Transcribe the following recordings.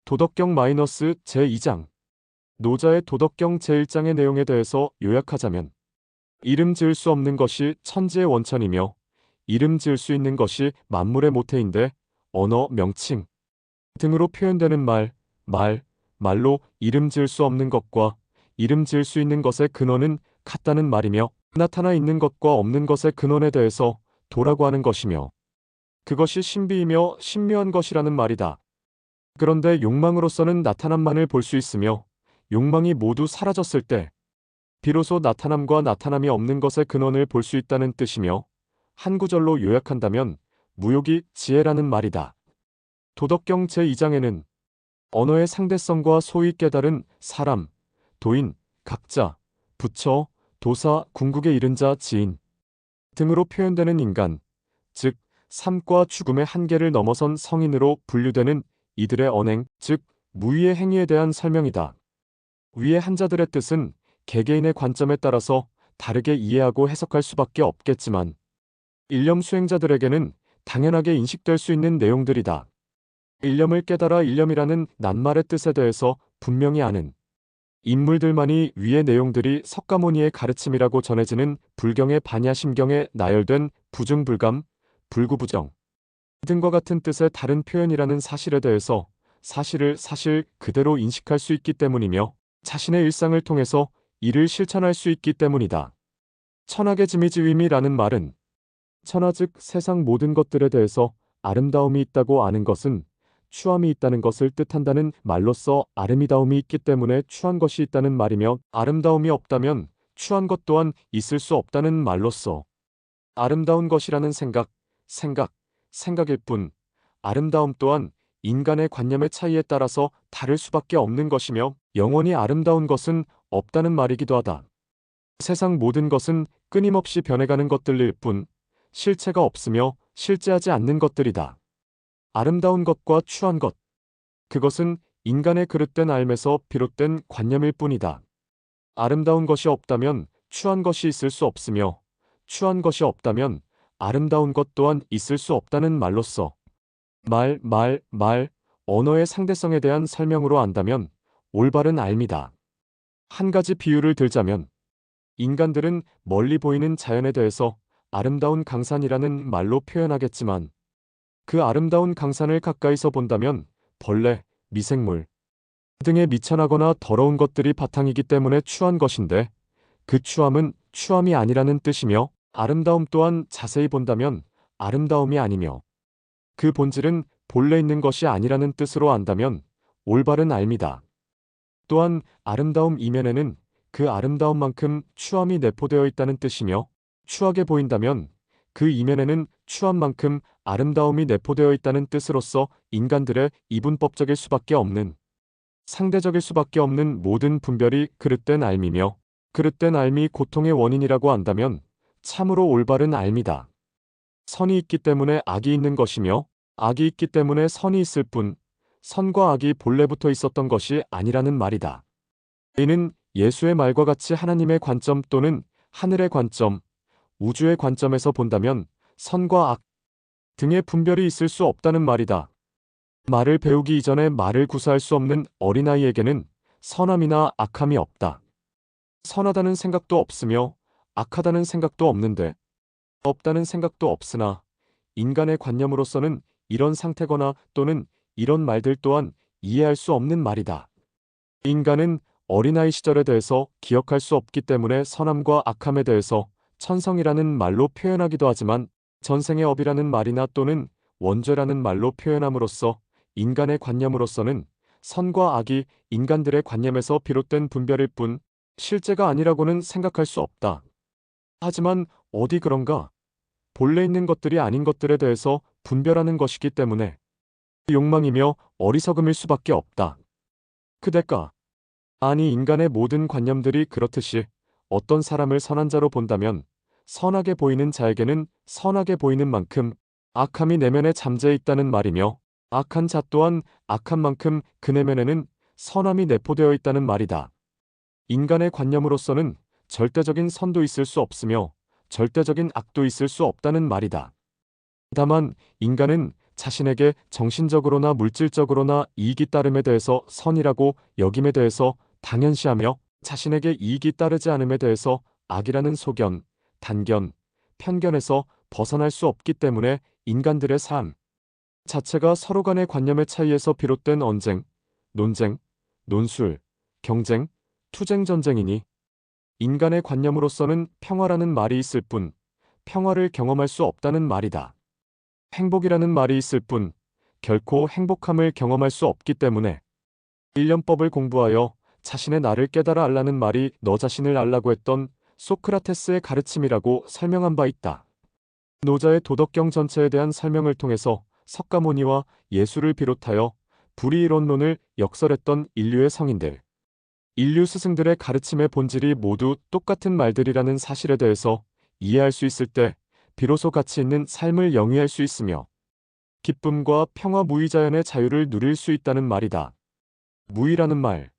도덕경 제2장 노자의 도덕경 제1장의 내용에 대해서 요약하자면 이름 지을 수 없는 것이 천지의 원천이며 이름 지을 수 있는 것이 만물의 모태인데 언어, 명칭 등으로 표현되는 말로 이름 지을 수 없는 것과 이름 지을 수 있는 것의 근원은 같다는 말이며 나타나 있는 것과 없는 것의 근원에 대해서 도라고 하는 것이며 그것이 신비이며 신묘한 것이라는 말이다. 그런데 욕망으로서는 나타남만을 볼 수 있으며 욕망이 모두 사라졌을 때 비로소 나타남과 나타남이 없는 것의 근원을 볼 수 있다는 뜻이며 한 구절로 요약한다면 무욕이 지혜라는 말이다. 도덕경 제2장에는 언어의 상대성과 소위 깨달은 사람, 도인, 각자, 부처, 도사, 궁극에 이른 자, 지인 등으로 표현되는 인간, 즉 삶과 죽음의 한계를 넘어선 성인으로 분류되는 이들의 언행, 즉 무위의 행위에 대한 설명이다. 위의 한자들의 뜻은 개개인의 관점에 따라서 다르게 이해하고 해석할 수밖에 없겠지만 일념 수행자들에게는 당연하게 인식될 수 있는 내용들이다. 일념을 깨달아 일념이라는 낱말의 뜻에 대해서 분명히 아는 인물들만이 위의 내용들이 석가모니의 가르침이라고 전해지는 불경의 반야심경에 나열된 부증불감, 불구부정 등과 같은 뜻의 다른 표현이라는 사실에 대해서 사실을 사실 그대로 인식할 수 있기 때문이며 자신의 일상을 통해서 이를 실천할 수 있기 때문이다. 천하의 지미지위미라는 말은 천하 즉 세상 모든 것들에 대해서 아름다움이 있다고 아는 것은 추함이 있다는 것을 뜻한다는 말로써 아름다움이 있기 때문에 추한 것이 있다는 말이며 아름다움이 없다면 추한 것 또한 있을 수 없다는 말로써 아름다운 것이라는 생각일 뿐 아름다움 또한 인간의 관념의 차이에 따라서 다를 수밖에 없는 것이며 영원히 아름다운 것은 없다는 말이기도 하다. 세상 모든 것은 끊임없이 변해가는 것들일 뿐 실체가 없으며 실제하지 않는 것들이다. 아름다운 것과 추한 것, 그것은 인간의 그릇된 삶에서 비롯된 관념일 뿐이다. 아름다운 것이 없다면 추한 것이 있을 수 없으며 추한 것이 없다면 아름다운 것 또한 있을 수 없다는 말로써 언어의 상대성에 대한 설명으로 안다면 올바른 알미다. 한 가지 비유를 들자면 인간들은 멀리 보이는 자연에 대해서 아름다운 강산이라는 말로 표현하겠지만 그 아름다운 강산을 가까이서 본다면 벌레, 미생물 등의 미천하거나 더러운 것들이 바탕이기 때문에 추한 것인데 그 추함은 추함이 아니라는 뜻이며 아름다움 또한 자세히 본다면 아름다움이 아니며 그 본질은 본래 있는 것이 아니라는 뜻으로 안다면 올바른 알미다. 또한 아름다움 이면에는 그 아름다움만큼 추함이 내포되어 있다는 뜻이며 추하게 보인다면 그 이면에는 추함만큼 아름다움이 내포되어 있다는 뜻으로서 인간들의 이분법적일 수밖에 없는 상대적일 수밖에 없는 모든 분별이 그릇된 알미며 그릇된 알미 고통의 원인이라고 한다면 참으로 올바른 알미다. 선이 있기 때문에 악이 있는 것이며 악이 있기 때문에 선이 있을 뿐 선과 악이 본래부터 있었던 것이 아니라는 말이다. 이는 예수의 말과 같이 하나님의 관점 또는 하늘의 관점, 우주의 관점에서 본다면 선과 악 등의 분별이 있을 수 없다는 말이다. 말을 배우기 이전에 말을 구사할 수 없는 어린아이에게는 선함이나 악함이 없다. 선하다는 생각도 없으며 악하다는 생각도 없는데 없다는 생각도 없으나 인간의 관념으로서는 이런 상태거나 또는 이런 말들 또한 이해할 수 없는 말이다. 인간은 어린아이 시절에 대해서 기억할 수 없기 때문에 선함과 악함에 대해서 천성이라는 말로 표현하기도 하지만 전생의 업이라는 말이나 또는 원죄라는 말로 표현함으로써 인간의 관념으로서는 선과 악이 인간들의 관념에서 비롯된 분별일 뿐 실제가 아니라고는 생각할 수 없다. 하지만 어디 그런가? 본래 있는 것들이 아닌 것들에 대해서 분별하는 것이기 때문에 욕망이며 어리석음일 수밖에 없다. 그대가 아니 인간의 모든 관념들이 그렇듯이 어떤 사람을 선한 자로 본다면 선하게 보이는 자에게는 선하게 보이는 만큼 악함이 내면에 잠재해 있다는 말이며 악한 자 또한 악한 만큼 그 내면에는 선함이 내포되어 있다는 말이다. 인간의 관념으로서는 절대적인 선도 있을 수 없으며 절대적인 악도 있을 수 없다는 말이다. 다만 인간은 자신에게 정신적으로나 물질적으로나 이익이 따름에 대해서 선이라고 여김에 대해서 당연시하며 자신에게 이익이 따르지 않음에 대해서 악이라는 소견, 단견, 편견에서 벗어날 수 없기 때문에 인간들의 삶 자체가 서로 간의 관념의 차이에서 비롯된 언쟁, 논쟁, 논술, 경쟁, 투쟁 전쟁이니 인간의 관념으로서는 평화라는 말이 있을 뿐 평화를 경험할 수 없다는 말이다. 행복이라는 말이 있을 뿐 결코 행복함을 경험할 수 없기 때문에 일련법을 공부하여 자신의 나를 깨달아 알라는 말이 너 자신을 알라고 했던 소크라테스의 가르침이라고 설명한 바 있다. 노자의 도덕경 전체에 대한 설명을 통해서 석가모니와 예수를 비롯하여 불이이론론을 역설했던 인류의 성인들, 인류 스승들의 가르침의 본질이 모두 똑같은 말들이라는 사실에 대해서 이해할 수 있을 때 비로소 가치 있는 삶을 영위할 수 있으며 기쁨과 평화 무의자연의 자유를 누릴 수 있다는 말이다. 무의라는 말,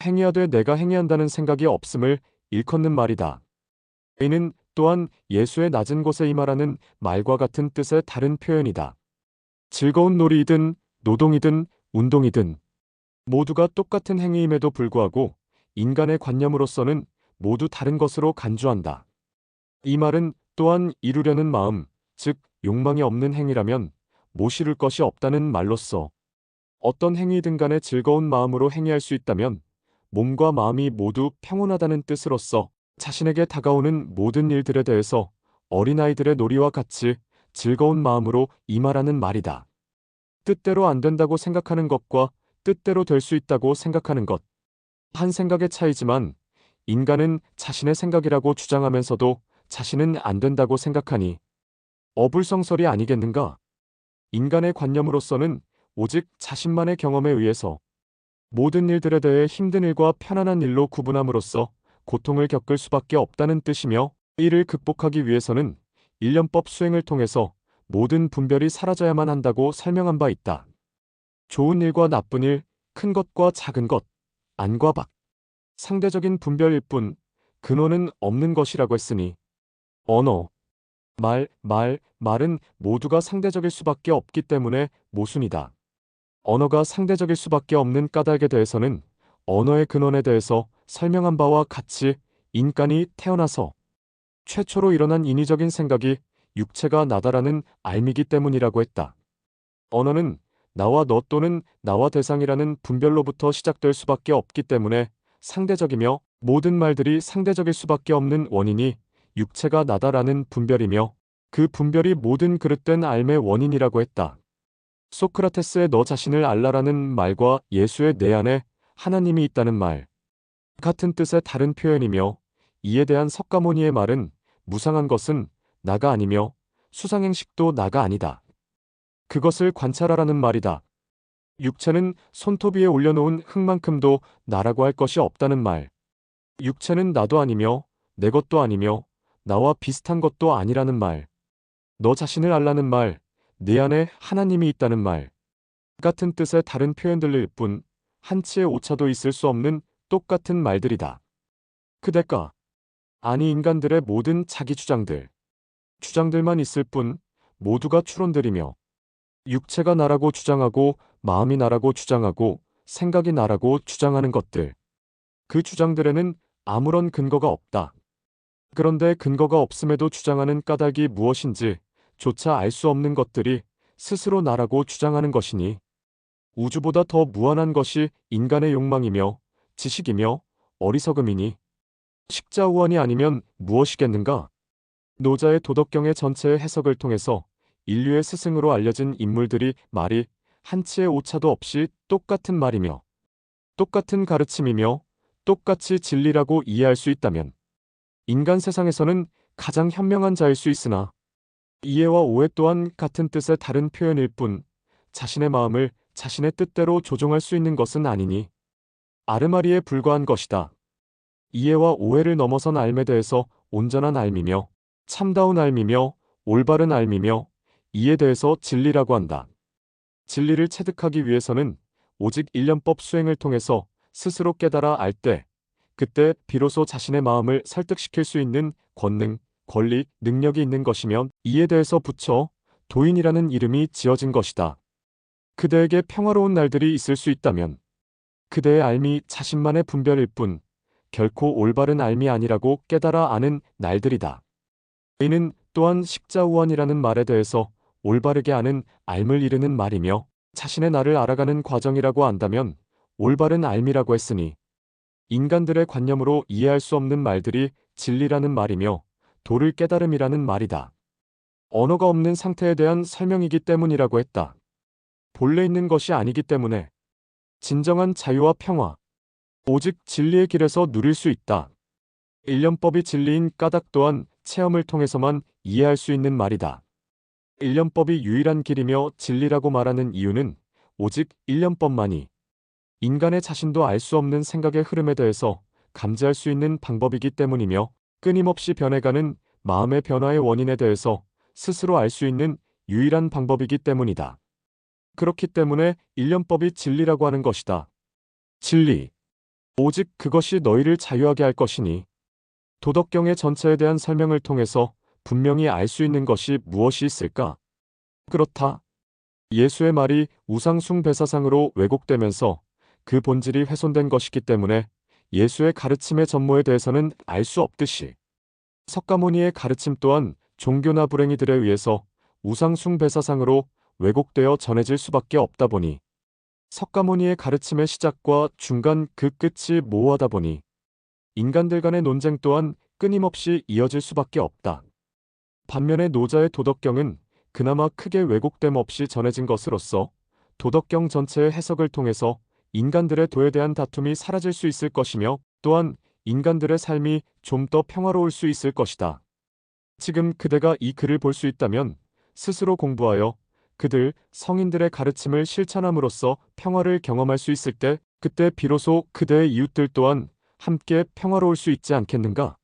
행위하되 내가 행위한다는 생각이 없음을 일컫는 말이다. 이는 또한 예수의 낮은 곳에 임하라는 말과 같은 뜻의 다른 표현이다. 즐거운 놀이이든 노동이든 운동이든 모두가 똑같은 행위임에도 불구하고 인간의 관념으로서는 모두 다른 것으로 간주한다. 이 말은 또한 이루려는 마음, 즉 욕망이 없는 행위라면 못 이룰 것이 없다는 말로써 어떤 행위든 간에 즐거운 마음으로 행위할 수 있다면 몸과 마음이 모두 평온하다는 뜻으로서 자신에게 다가오는 모든 일들에 대해서 어린아이들의 놀이와 같이 즐거운 마음으로 임하라는 말이다. 뜻대로 안 된다고 생각하는 것과 뜻대로 될 수 있다고 생각하는 것. 한 생각의 차이지만 인간은 자신의 생각이라고 주장하면서도 자신은 안 된다고 생각하니 어불성설이 아니겠는가? 인간의 관념으로서는 오직 자신만의 경험에 의해서 모든 일들에 대해 힘든 일과 편안한 일로 구분함으로써 고통을 겪을 수밖에 없다는 뜻이며 이를 극복하기 위해서는 일련법 수행을 통해서 모든 분별이 사라져야만 한다고 설명한 바 있다. 좋은 일과 나쁜 일, 큰 것과 작은 것, 안과 밖, 상대적인 분별일 뿐 근원은 없는 것이라고 했으니 언어, 말은 모두가 상대적일 수밖에 없기 때문에 모순이다. 언어가 상대적일 수밖에 없는 까닭에 대해서는 언어의 근원에 대해서 설명한 바와 같이 인간이 태어나서 최초로 일어난 인위적인 생각이 육체가 나다라는 알미기 때문이라고 했다. 언어는 나와 너 또는 나와 대상이라는 분별로부터 시작될 수밖에 없기 때문에 상대적이며 모든 말들이 상대적일 수밖에 없는 원인이 육체가 나다라는 분별이며 그 분별이 모든 그릇된 알의 원인이라고 했다. 소크라테스의 너 자신을 알라라는 말과 예수의 내 안에 하나님이 있다는 말 같은 뜻의 다른 표현이며 이에 대한 석가모니의 말은 무상한 것은 나가 아니며 수상행식도 나가 아니다. 그것을 관찰하라는 말이다. 육체는 손톱 위에 올려놓은 흙만큼도 나라고 할 것이 없다는 말. 육체는 나도 아니며 내 것도 아니며 나와 비슷한 것도 아니라는 말. 너 자신을 알라는 말, 내 안에 하나님이 있다는 말 같은 뜻의 다른 표현들일 뿐 한치의 오차도 있을 수 없는 똑같은 말들이다. 그대가 아니 인간들의 모든 자기 주장들만 있을 뿐 모두가 추론들이며 육체가 나라고 주장하고 마음이 나라고 주장하고 생각이 나라고 주장하는 것들. 그 주장들에는 아무런 근거가 없다. 그런데 근거가 없음에도 주장하는 까닭이 무엇인지 조차 알 수 없는 것들이 스스로 나라고 주장하는 것이니 우주보다 더 무한한 것이 인간의 욕망이며 지식이며 어리석음이니 식자우원이 아니면 무엇이겠는가? 노자의 도덕경의 전체의 해석을 통해서 인류의 스승으로 알려진 인물들이 말이 한치의 오차도 없이 똑같은 말이며 똑같은 가르침이며 똑같이 진리라고 이해할 수 있다면 인간 세상에서는 가장 현명한 자일 수 있으나 이해와 오해 또한 같은 뜻의 다른 표현일 뿐 자신의 마음을 자신의 뜻대로 조종할 수 있는 것은 아니니 아르마리에 불과한 것이다. 이해와 오해를 넘어선 알에 대해서 온전한 알미며 참다운 알미며 올바른 알미며 이에 대해서 진리라고 한다. 진리를 체득하기 위해서는 오직 일련법 수행을 통해서 스스로 깨달아 알 때, 그때 비로소 자신의 마음을 설득시킬 수 있는 권능, 권리, 능력이 있는 것이면 이에 대해서 부처, 도인이라는 이름이 지어진 것이다. 그대에게 평화로운 날들이 있을 수 있다면 그대의 삶이 자신만의 분별일 뿐 결코 올바른 삶이 아니라고 깨달아 아는 날들이다. 이는 또한 십자우원이라는 말에 대해서 올바르게 아는 삶을 이르는 말이며 자신의 나를 알아가는 과정이라고 안다면 올바른 삶이라고 했으니 인간들의 관념으로 이해할 수 없는 말들이 진리라는 말이며 도를 깨달음이라는 말이다. 언어가 없는 상태에 대한 설명이기 때문이라고 했다. 본래 있는 것이 아니기 때문에 진정한 자유와 평화, 오직 진리의 길에서 누릴 수 있다. 일련법이 진리인 까닭 또한 체험을 통해서만 이해할 수 있는 말이다. 일련법이 유일한 길이며 진리라고 말하는 이유는 오직 일련법만이 인간의 자신도 알 수 없는 생각의 흐름에 대해서 감지할 수 있는 방법이기 때문이며 끊임없이 변해가는 마음의 변화의 원인에 대해서 스스로 알 수 있는 유일한 방법이기 때문이다. 그렇기 때문에 일련법이 진리라고 하는 것이다. 진리. 오직 그것이 너희를 자유하게 할 것이니 도덕경의 전체에 대한 설명을 통해서 분명히 알 수 있는 것이 무엇이 있을까? 그렇다. 예수의 말이 우상숭배사상으로 왜곡되면서 그 본질이 훼손된 것이기 때문에 예수의 가르침의 전모에 대해서는 알 수 없듯이 석가모니의 가르침 또한 종교나 불행이들에 의해서 우상숭배사상으로 왜곡되어 전해질 수밖에 없다 보니 석가모니의 가르침의 시작과 중간 그 끝이 모호하다 보니 인간들 간의 논쟁 또한 끊임없이 이어질 수밖에 없다. 반면에 노자의 도덕경은 그나마 크게 왜곡됨 없이 전해진 것으로서 도덕경 전체의 해석을 통해서 인간들의 도에 대한 다툼이 사라질 수 있을 것이며 또한 인간들의 삶이 좀 더 평화로울 수 있을 것이다. 지금 그대가 이 글을 볼 수 있다면 스스로 공부하여 그들 성인들의 가르침을 실천함으로써 평화를 경험할 수 있을 때 그때 비로소 그대의 이웃들 또한 함께 평화로울 수 있지 않겠는가?